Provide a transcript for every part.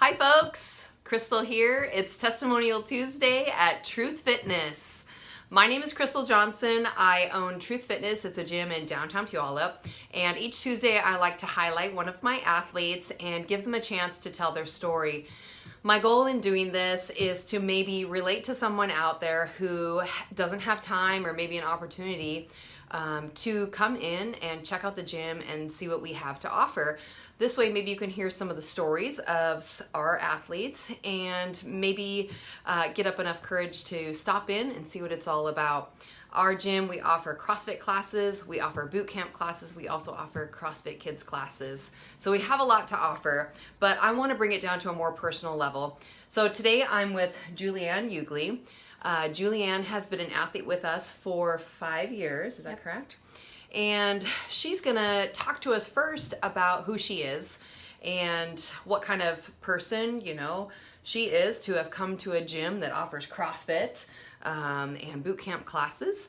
Hi folks, Crystal here. It's Testimonial Tuesday at Truth Fitness. My name is Crystal Johnson. I own Truth Fitness. It's a gym in downtown Puyallup. And each Tuesday I like to highlight one of my athletes and give them a chance to tell their story. My goal in doing this is to maybe relate to someone out there who doesn't have time or maybe an opportunity to come in and check out the gym and see what we have to offer. This way, maybe you can hear some of the stories of our athletes and maybe get up enough courage to stop in and see what it's all about. Our gym, we offer CrossFit classes, we offer boot camp classes, we also offer CrossFit Kids classes. So we have a lot to offer, but I want to bring it down to a more personal level. So today I'm with Julianne Ugly. Julianne has been an athlete with us for 5 years, is that correct? And she's gonna talk to us first about who she is and what kind of person, she is to have come to a gym that offers CrossFit and boot camp classes.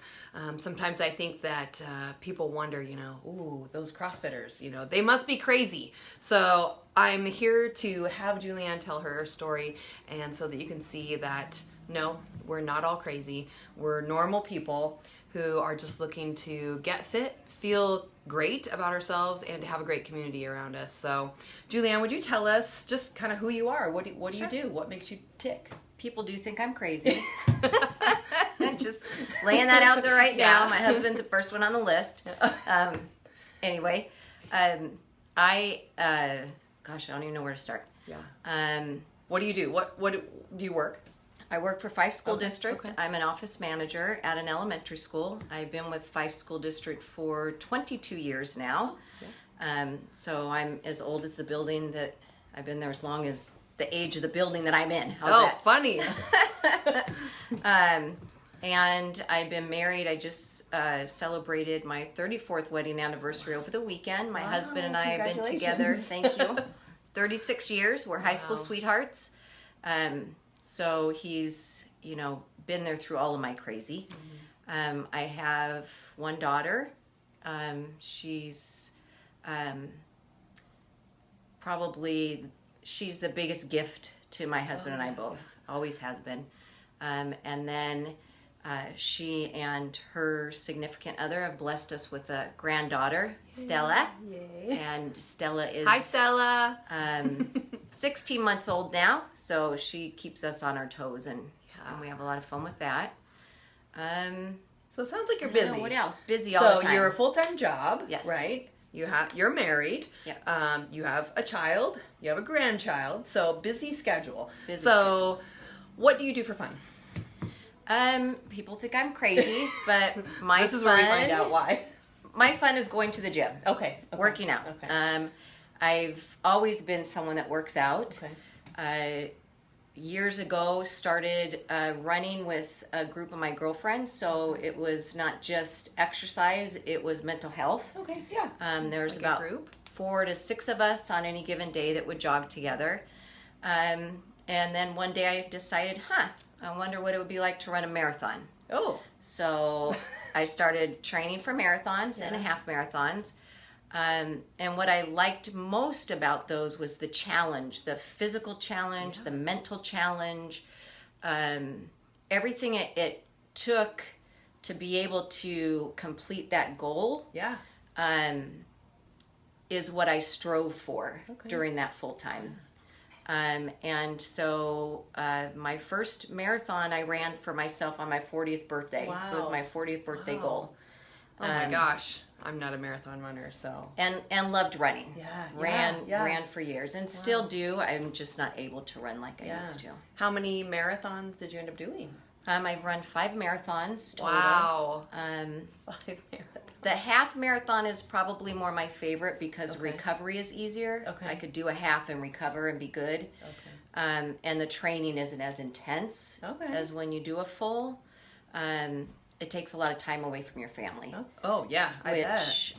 Sometimes I think that people wonder, ooh, those CrossFitters, they must be crazy. So I'm here to have Julianne tell her story, and so that you can see that no, we're not all crazy. We're normal people who are just looking to get fit, feel great about ourselves, and to have a great community around us. So, Julianne, would you tell us just kind of who you are? What do Sure. you do? What makes you tick? People do think I'm crazy. Just laying that out there right now. Yeah. My husband's the first one on the list. Anyway, I don't even know where to start. Yeah. What do you do? What do you work? I work for Fife School Okay, District. okay. I'm an office manager at an elementary school. I've been with Fife School District for 22 years now. Okay. So I'm as old as the building that I've been there, as long as the age of the building that I'm in. How's that? Funny. And I've been married. I just celebrated my 34th wedding anniversary over the weekend. My husband and I have been together, thank you, 36 years. We're high school sweethearts. So he's, been there through all of my crazy. I have one daughter. She's she's the biggest gift to my husband and I both. Always has been. And then she and her significant other have blessed us with a granddaughter, Stella. Yay. And Stella is... Hi, Stella. 16 months old now, so she keeps us on our toes, and we have a lot of fun with that. So it sounds like you're I don't busy. know what else? Busy all the time. So you're a full-time job, Yes. right? You're married. Yeah. You have a child. You have a grandchild. So busy schedule. Busy so what do you do for fun? People think I'm crazy, but This is where we find out why. My fun is going to the gym. Okay. Working out. Okay. I've always been someone that works out. Okay. Years ago, started running with a group of my girlfriends, so it was not just exercise, it was mental health. Okay. Yeah. There was Like a about group? 4 to 6 of us on any given day that would jog together. And then one day I decided, I wonder what it would be like to run a marathon. Oh. So I started training for marathons and half marathons. And what I liked most about those was the challenge, the physical challenge, the mental challenge, everything it took to be able to complete that goal. Yeah. Is what I strove for during that full time. And so my first marathon I ran for myself on my 40th birthday. Wow. It was my 40th birthday goal. Oh my gosh. I'm not a marathon runner, so. And loved running. Yeah. Ran for years and still do. I'm just not able to run like I used to. How many marathons did you end up doing? I've run 5 marathons total. Wow. 5 marathons. The half marathon is probably more my favorite because recovery is easier. Okay. I could do a half and recover and be good. Okay. And the training isn't as intense as when you do a full. It takes a lot of time away from your family. Oh yeah, I bet. Which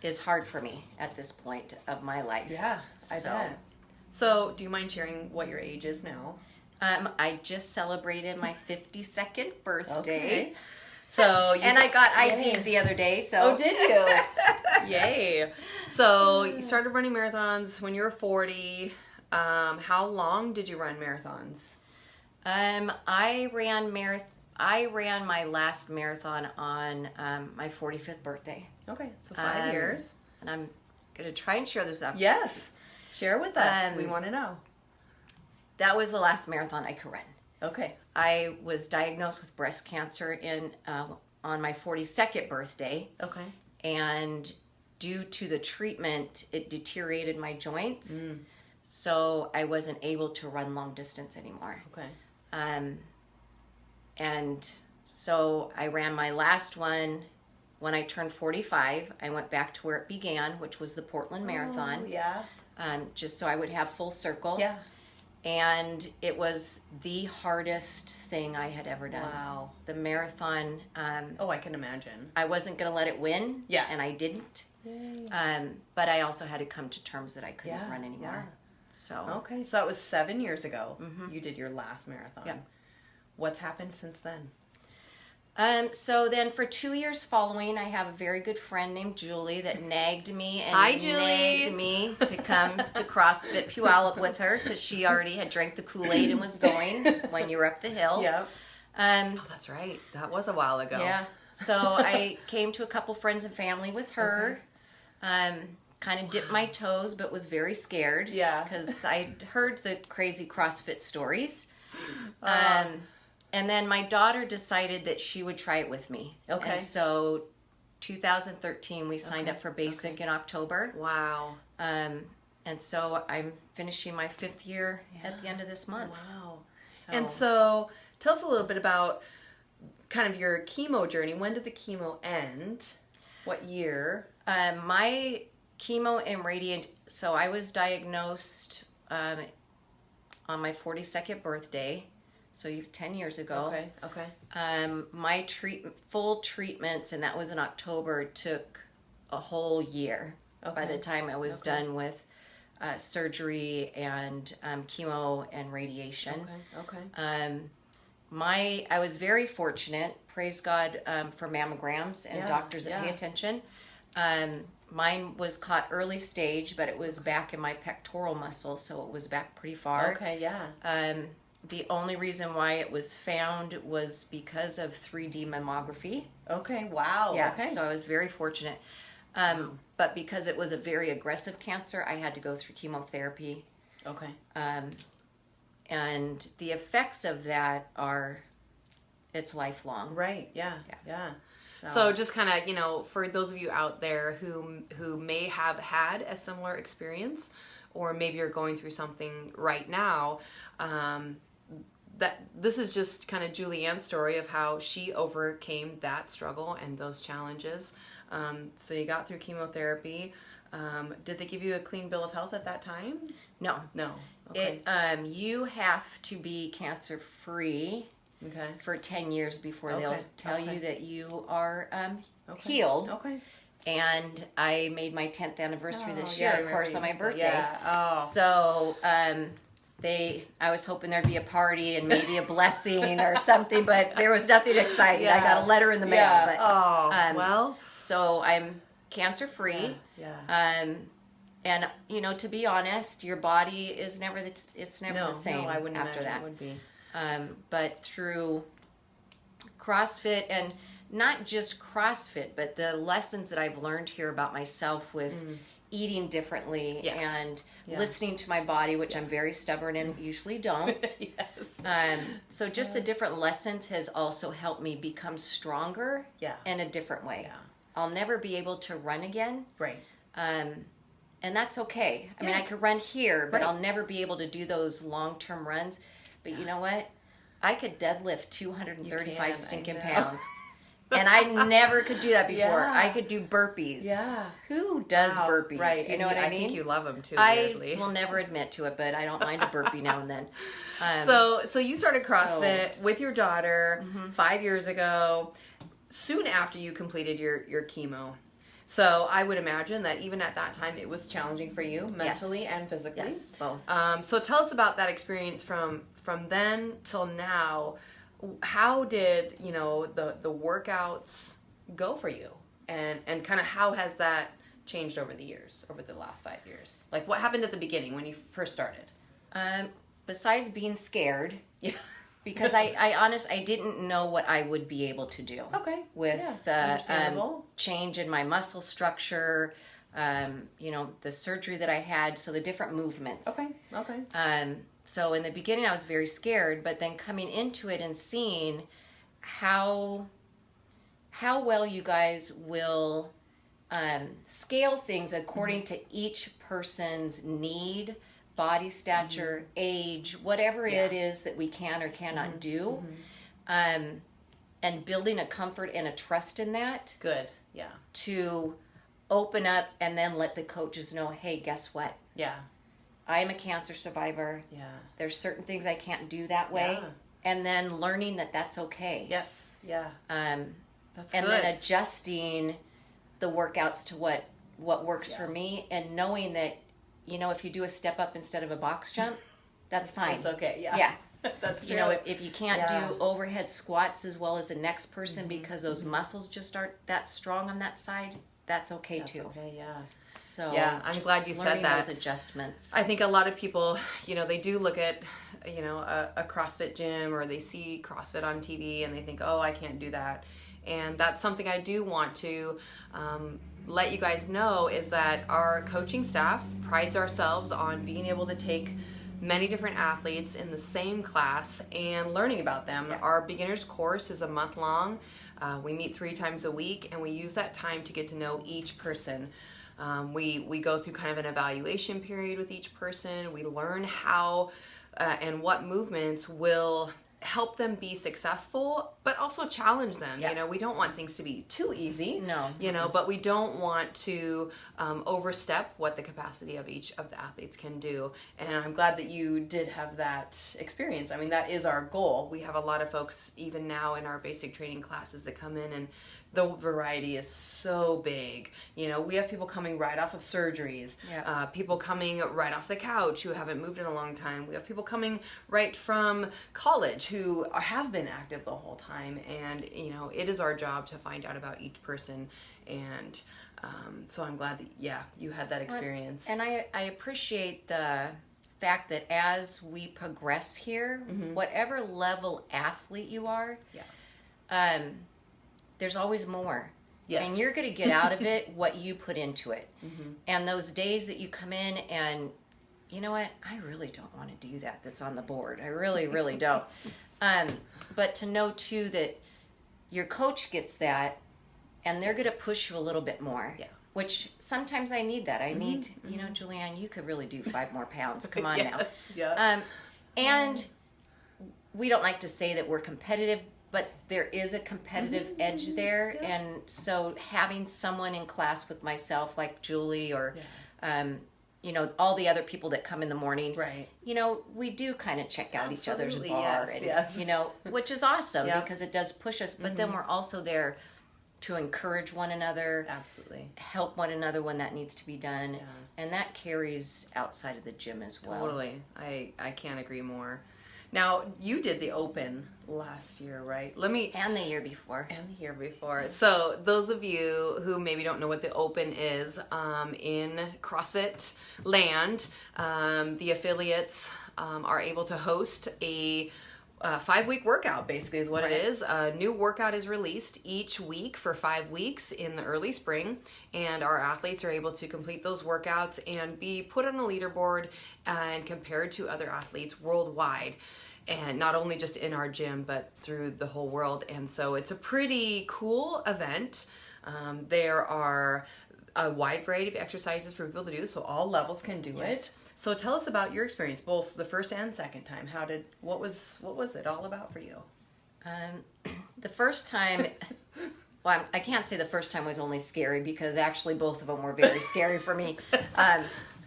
is hard for me at this point of my life. Yeah, I bet. So, do you mind sharing what your age is now? I just celebrated my 52nd birthday. Okay. So and I got ID'd the other day. So oh, did you? Yay! So you started running marathons when you were 40. How long did you run marathons? I ran my last marathon on my 45th birthday. Okay, so 5 years. And I'm going to try and share this up. Yes. Share with us. We want to know. That was the last marathon I could run. Okay. I was diagnosed with breast cancer on my 42nd birthday. Okay. And due to the treatment, it deteriorated my joints. So I wasn't able to run long distance anymore. Okay. And so I ran my last one when I turned 45. I went back to where it began, which was the Portland Marathon. Yeah. Just so I would have full circle. Yeah. And it was the hardest thing I had ever done. Wow. The marathon. I can imagine. I wasn't going to let it win. Yeah. And I didn't. But I also had to come to terms that I couldn't run anymore. Yeah. So. Okay, so that was 7 years ago. You did your last marathon. Yeah. What's happened since then? So then for 2 years following, I have a very good friend named Julie that nagged me and Hi, Julie. nagged me to come to CrossFit Puyallup with her because she already had drank the Kool-Aid and was going when you were up the hill. Yep. That's right. That was a while ago. Yeah. So I came to a couple friends and family with her. Kind of dipped my toes, but was very scared. Yeah. Because I'd heard the crazy CrossFit stories. And then my daughter decided that she would try it with me. Okay. And so 2013, we signed up for basic in October. Wow. And so I'm finishing my 5th year at the end of this month. Wow. And so tell us a little bit about kind of your chemo journey. When did the chemo end? What year? My chemo and radiant, so I was diagnosed on my 42nd birthday. So 10 years ago. Okay. My full treatments, and that was in October, took a whole year. By the time I was done with surgery and chemo and radiation. Okay. I was very fortunate, praise God, for mammograms and doctors that pay attention. Mine was caught early stage, but it was back in my pectoral muscle, so it was back pretty far. Okay, yeah. The only reason why it was found was because of 3D mammography. Okay, wow. Yeah, okay. so I was very fortunate. But because it was a very aggressive cancer, I had to go through chemotherapy. Okay. And the effects of that it's lifelong. Right, yeah. So just kind of, for those of you out there who may have had a similar experience, or maybe you're going through something right now, that this is just kind of Julianne's story of how she overcame that struggle and those challenges. So you got through chemotherapy. Did they give you a clean bill of health at that time? No. Okay. You have to be cancer free for 10 years before they'll tell you that you are healed. Okay. And I made my 10th anniversary this year, of course, on my birthday. Yeah. Oh. So I was hoping there'd be a party and maybe a blessing or something, but there was nothing exciting. Yeah. I got a letter in the mail. Yeah. But, so I'm cancer free. Yeah. And to be honest, your body is never the same. No, I wouldn't after imagine that. It would be. But through CrossFit, and not just CrossFit, but the lessons that I've learned here about myself with eating differently and listening to my body, which I'm very stubborn and usually don't. Yes. So just the different lessons has also helped me become stronger in a different way. Yeah. I'll never be able to run again. Right. And that's okay. I mean, I could run here, but I'll never be able to do those long-term runs. But you know what? I could deadlift 235 stinking pounds. And I never could do that before. Yeah. I could do burpees. Yeah. Who does burpees? Right. You know what I mean? I think you love them too, weirdly. I will never admit to it, but I don't mind a burpee now and then. So you started CrossFit with your daughter 5 years ago, soon after you completed your chemo. So I would imagine that even at that time, it was challenging for you mentally and physically. Yes, both. So tell us about that experience from then till now. How did the workouts go for you, and kind of how has that changed over the years, over the last 5 years? Like what happened at the beginning when you first started? Besides being scared, Yeah. because I didn't know what I would be able to do. Okay. With Understandable. change in my muscle structure, the surgery that I had, so the different movements. Okay. So in the beginning I was very scared, but then coming into it and seeing how well you guys will scale things according to each person's need, body stature, age, whatever it is that we can or cannot do, and building a comfort and a trust in that. Good. Yeah. To open up and then let the coaches know, hey, guess what? Yeah. I am a cancer survivor. Yeah. There's certain things I can't do that way. Yeah. And then learning that that's okay. Yes. Yeah. That's and good. then adjusting the workouts to what works for me, and knowing that, if you do a step up instead of a box jump, that's fine. It's okay. Yeah. Yeah. That's true. If you can't do overhead squats as well as the next person because those muscles just aren't that strong on that side, that's okay too. Okay. Yeah. So yeah, I'm glad you said that. Those adjustments. I think a lot of people, they do look at, a CrossFit gym, or they see CrossFit on TV and they think, oh, I can't do that. And that's something I do want to let you guys know, is that our coaching staff prides ourselves on being able to take many different athletes in the same class and learning about them. Yeah. Our beginner's course is a month long. We meet 3 times a week, and we use that time to get to know each person. We go through kind of an evaluation period with each person. We learn how and what movements will help them be successful, but also challenge them. Yeah. We don't want things to be too easy. No. But we don't want to overstep what the capacity of each of the athletes can do. And I'm glad that you did have that experience. I mean, that is our goal. We have a lot of folks even now in our basic training classes that come in, and the variety is so big. We have people coming right off of surgeries, people coming right off the couch who haven't moved in a long time. We have people coming right from college who have been active the whole time. And, it is our job to find out about each person. And so I'm glad that, you had that experience. And I appreciate the fact that as we progress here, whatever level athlete you are, there's always more. Yes. And you're going to get out of it what you put into it. And those days that you come in and, you know what, I really don't want to do that's on the board. I really, really don't. But to know, too, that your coach gets that, and they're going to push you a little bit more. Yeah. Which sometimes I need that. I need, Julianne, you could really do 5 more pounds. Come on now. Yeah. And we don't like to say that we're competitive, but there is a competitive edge there. Yeah. And so having someone in class with myself, like Julie, or, all the other people that come in the morning, right? We do kind of check out each other's bar, yes, and, which is awesome because it does push us. But then we're also there to encourage one another, absolutely, help one another when that needs to be done, and that carries outside of the gym as well. Totally, I can't agree more. Now, you did the Open last year, right? And the year before. So those of you who maybe don't know what the Open is, in CrossFit land, the affiliates are able to host a 5-week workout, basically, is what it is. A new workout is released each week for 5 weeks in the early spring, and our athletes are able to complete those workouts and be put on a leaderboard and compared to other athletes worldwide, and not only just in our gym but through the whole world. And so it's a pretty cool event. There are a wide variety of exercises for people to do, so all levels can do it. So tell us about your experience, both the first and second time. What was it all about for you? The first time, well, I can't say the first time was only scary, because actually both of them were very scary for me.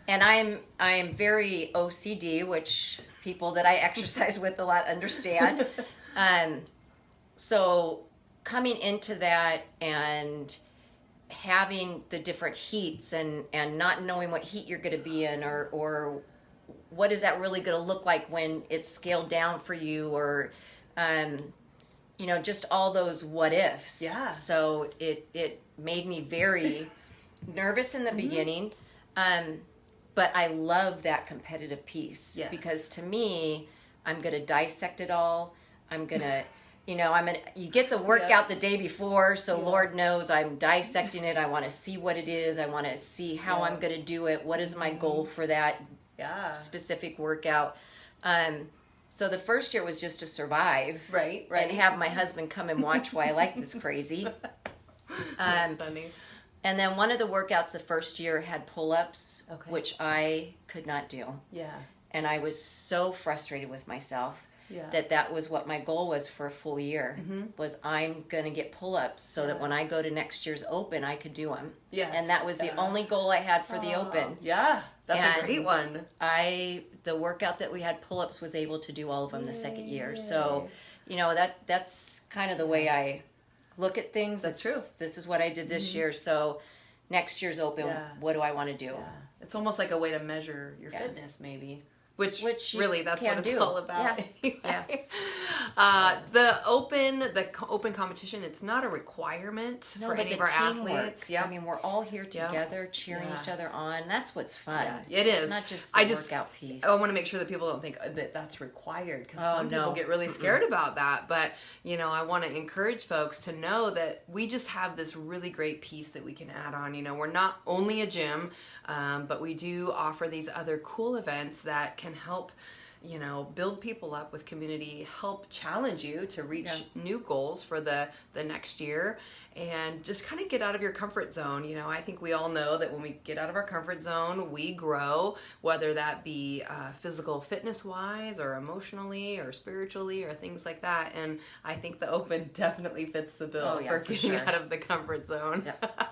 And I'm very OCD, which people that I exercise with a lot understand. So coming into that and having the different heats and not knowing what heat you're going to be in, or what is that really going to look like when it's scaled down for you, or just all those what ifs. Yeah. So it made me very nervous in the beginning, but But I love that competitive piece. Yes. Because to me, I'm going to dissect it all. I'm going to, you get the workout the day before, so Lord knows I'm dissecting it. I want to see what it is. I want to see how I'm going to do it. What is my goal for that specific workout? So the first year was just to survive. Right. And have my husband come and watch why I like this crazy. That's funny. And then one of the workouts the first year had pull-ups, Okay. which I could not do. Yeah. And I was so frustrated with myself that was what my goal was for a full year, was I'm going to get pull-ups so that when I go to next year's Open, I could do them. Yes. And that was the only goal I had for the Open. Yeah, that's And a great one. The workout that we had pull-ups was able to do all of them the second year. So, that's kind of the way I look at things. That's true. This is what I did this year. So next year's Open, what do I want to do? Yeah. It's almost like a way to measure your fitness, maybe. Which really, that's can what it's do. all about. Yeah. The open competition, it's not a requirement for any of our athletes. I mean, we're all here together, cheering each other on. That's what's fun. Yeah, it is. It's not just the workout piece. I want to make sure that people don't think that that's required, because some people get really scared about that. But, I want to encourage folks to know that we just have this really great piece that we can add on. We're not only a gym, but we do offer these other cool events that can help build people up with community, help challenge you to reach new goals for the next year, and just kind of get out of your comfort zone. I think we all know that when we get out of our comfort zone, we grow, whether that be physical fitness wise or emotionally or spiritually or things like that. And I think the Open definitely fits the bill for getting out of the comfort zone. Yep.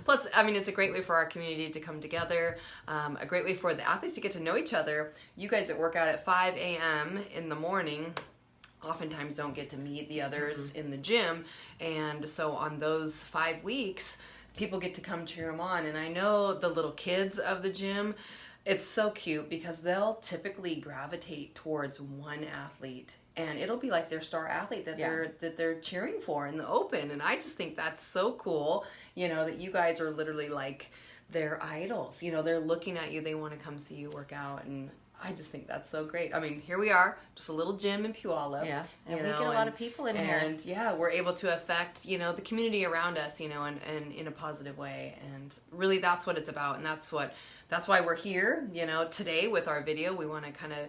Plus, it's a great way for our community to come together, a great way for the athletes to get to know each other. You guys that work out at 5 a.m. in the morning oftentimes don't get to meet the others in the gym, and so on those 5 weeks, people get to come cheer them on. And I know the little kids of the gym, it's so cute because they'll typically gravitate towards one athlete, and it'll be like their star athlete that they're cheering for in the Open. And I just think that's so cool, that you guys are literally like their idols. They're looking at you, they want to come see you work out, and I just think that's so great. Here we are, just a little gym in Puyallup. Yeah, and we get a lot of people in here. And we're able to affect, the community around us, and in a positive way. And really that's what it's about. And that's why we're here, today with our video. We want to kind of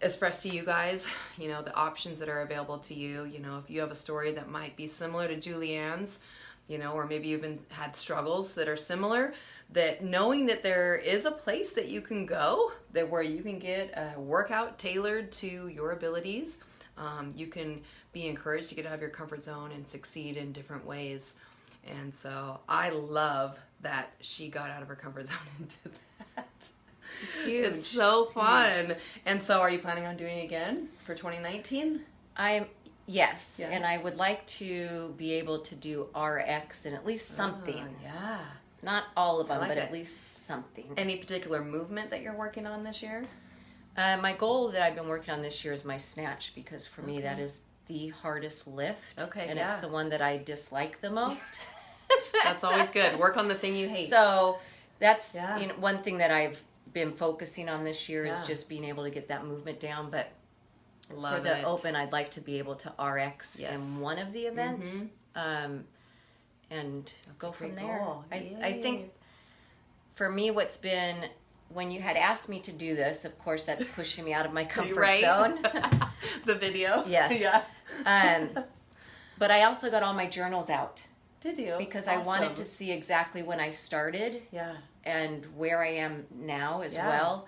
express to you guys, the options that are available to you. If you have a story that might be similar to Julianne's, or maybe you've even had struggles that are similar, that knowing that there is a place that you can go, that where you can get a workout tailored to your abilities, you can be encouraged to get out of your comfort zone and succeed in different ways. And so I love that she got out of her comfort zone and did that. It's huge. It's so fun. And so are you planning on doing it again for 2019? Yes, and I would like to be able to do RX and at least something. Yeah. Not all of them, but at least something. Any particular movement that you're working on this year? My goal that I've been working on this year is my snatch, because for me that is the hardest lift. Okay, and it's the one that I dislike the most. That's always good. Work on the thing you hate. So that's one thing that I've been focusing on this year is just being able to get that movement down. But for the Open, I'd like to be able to RX in one of the events. And that's go from there. I think for me, what's been, when you had asked me to do this, of course, that's pushing me out of my comfort zone. The video. Yes. Yeah. But I also got all my journals out. Did you? Because I wanted to see exactly when I started. Yeah. And where I am now as well.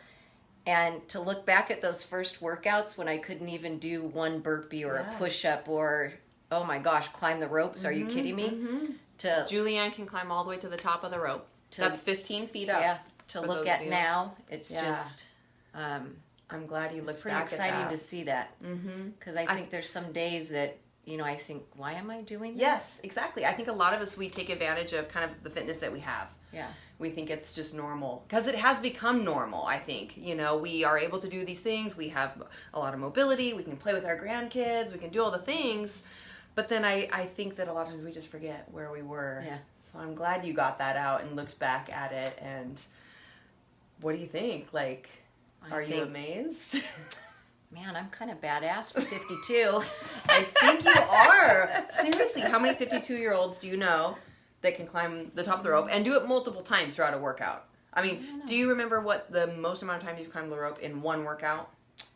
And to look back at those first workouts when I couldn't even do one burpee or a push-up or, oh my gosh, climb the ropes. Are you kidding me? Julianne can climb all the way to the top of the rope. That's 15 feet up. Yeah. To look at now, it's just... I'm glad you looked back at that. It's pretty exciting to see that. Because I think there's some days that, I think, why am I doing this? Yes, exactly. I think a lot of us, we take advantage of kind of the fitness that we have. Yeah. We think it's just normal. Because it has become normal, I think. We are able to do these things. We have a lot of mobility. We can play with our grandkids. We can do all the things. But then I think that a lot of times we just forget where we were. Yeah. So I'm glad you got that out and looked back at it. And what do you think? Like, are you amazed? Man, I'm kind of badass for 52. I think you are. Seriously, how many 52-year-olds do you know that can climb the top of the rope and do it multiple times throughout a workout? I mean, do you remember what the most amount of time you've climbed the rope in one workout?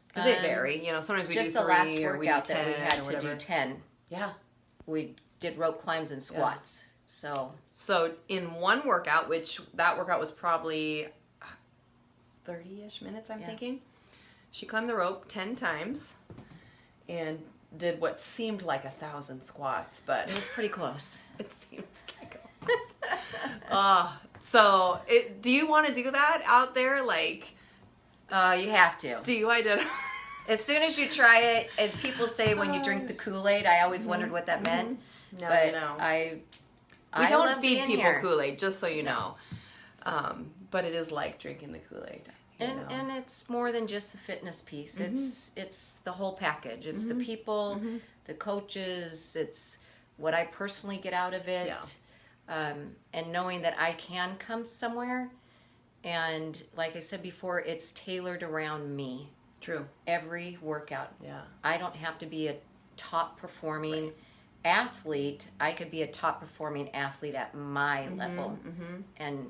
Because they vary. You know, sometimes we do 3 just the last or we do workout 10 that we had or to whatever. do 10. Yeah. We did rope climbs and squats. So in one workout, which that workout was probably 30-ish minutes, I'm thinking. She climbed the rope 10 times and did what seemed like 1,000 squats, but it was pretty close. It seemed like a lot. So do you want to do that out there? Like, you have to. Do you identify? As soon as you try it, and people say when you drink the Kool-Aid, I always wondered what that meant. No, but you know. We don't feed people here. Kool-Aid, just so you know. But it is like drinking the Kool-Aid. And it's more than just the fitness piece. It's the whole package. It's the people, the coaches. It's what I personally get out of it. Yeah. And knowing that I can come somewhere. And like I said before, it's tailored around me. True. Every workout. Yeah. I don't have to be a top performing athlete. I could be a top performing athlete at my level and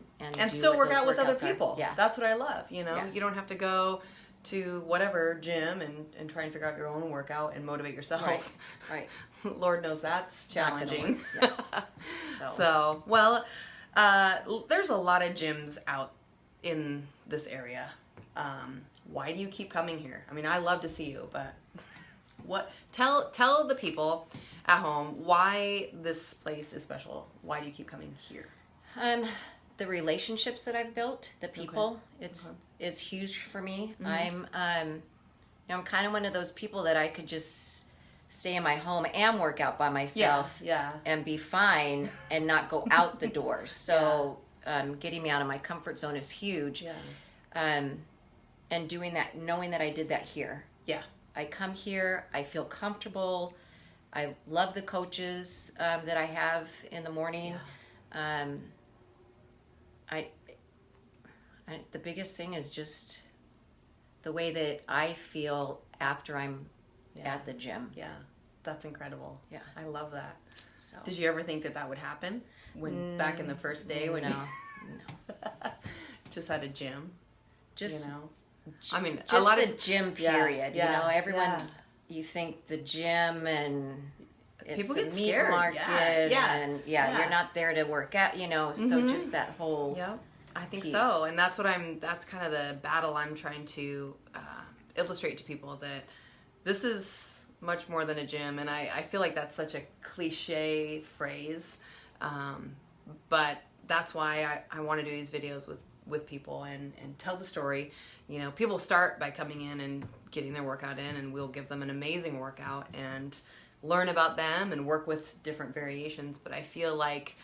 still work out with other people. Yeah. That's what I love. You know, Yeah. you don't have to go to whatever gym and try and figure out your own workout and motivate yourself. Right. Lord knows that's challenging. Yeah. So, well, there's a lot of gyms out in this area. Why do you keep coming here? I mean, I love to see you, but tell the people at home why this place is special. Why do you keep coming here? The relationships that I've built, the people, it's huge for me. I'm kind of one of those people that I could just stay in my home and work out by myself and be fine and not go out the doors. So getting me out of my comfort zone is huge. Yeah. And doing that, knowing that I did that here. Yeah. I come here, I feel comfortable. I love the coaches that I have in the morning. Yeah. The biggest thing is just the way that I feel after I'm at the gym. Yeah, that's incredible. Yeah. I love that. So. Did you ever think that would happen back in the first day when no. just had a gym? Just, you know, I mean, just a lot the of gym period. Yeah, you know, everyone. You think the gym and it's people get a meat scared. market and you're not there to work out. You know, so just that whole. Yeah, I think piece. so, and that's that's kind of the battle I'm trying to illustrate to people, that this is much more than a gym. And I feel like that's such a cliche phrase, but that's why I want to do these videos with people and tell the story. You know, people start by coming in and getting their workout in, and we'll give them an amazing workout and learn about them and work with different variations. But I feel like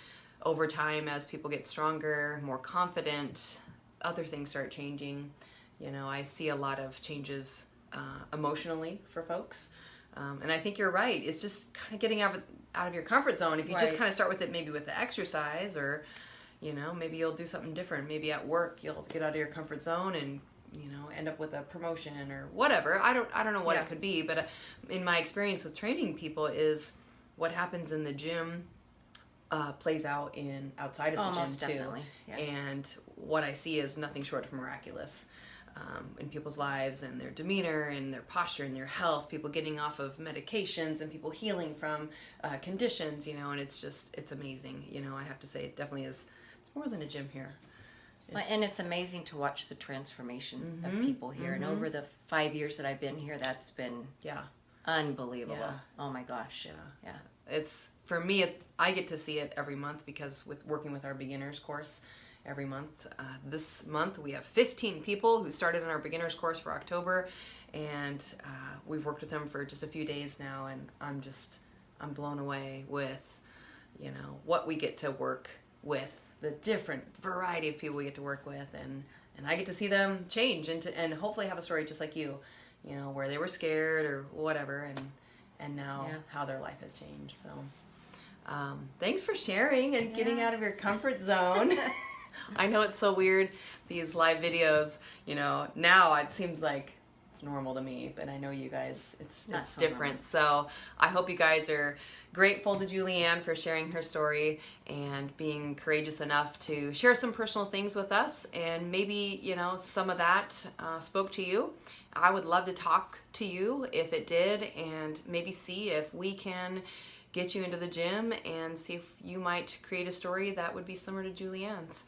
over time, as people get stronger, more confident, other things start changing. You know, I see a lot of changes emotionally for folks. And I think you're right. It's just kind of getting out of your comfort zone. If you just kind of start with it, maybe with the exercise, or, you know, maybe you'll do something different. Maybe at work you'll get out of your comfort zone and, you know, end up with a promotion or whatever. I don't know what it could be, but in my experience with training people is what happens in the gym plays out outside of the gym too. Definitely. Yeah. And what I see is nothing short of miraculous in people's lives and their demeanor and their posture and their health. People getting off of medications and people healing from conditions, you know, and it's amazing. You know, I have to say it definitely is. It's more than a gym here. And it's amazing to watch the transformation of people here. And over the 5 years that I've been here, that's been unbelievable. Yeah. Oh my gosh. Yeah. It's, for me, I get to see it every month because with working with our beginners course every month. This month we have 15 people who started in our beginners course for October, and we've worked with them for just a few days now, and I'm blown away with, you know, what we get to work with, the different variety of people we get to work with, and I get to see them change and hopefully have a story just like you know, where they were scared or whatever, and now how their life has changed. So thanks for sharing and getting out of your comfort zone. I know it's so weird, these live videos, you know, now it seems like it's normal to me, but I know you guys, it's so different. So I hope you guys are grateful to Julianne for sharing her story and being courageous enough to share some personal things with us. And maybe, you know, some of that spoke to you. I would love to talk to you if it did, and maybe see if we can get you into the gym and see if you might create a story that would be similar to Julianne's.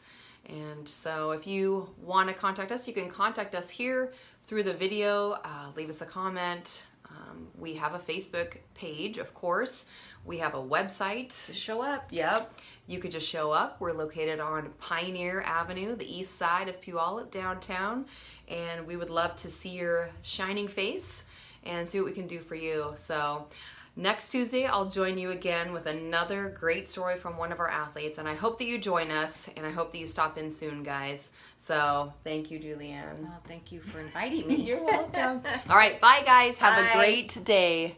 And so if you want to contact us, you can contact us here through the video. Leave us a comment. We have a Facebook page, of course. We have a website. To show up. Yep. You could just show up. We're located on Pioneer Avenue, the east side of Puyallup, downtown. And we would love to see your shining face and see what we can do for you. So next Tuesday, I'll join you again with another great story from one of our athletes. And I hope that you join us, and I hope that you stop in soon, guys. So thank you, Julianne. Oh, thank you for inviting me. You're welcome. All right. Bye, guys. Have a great day.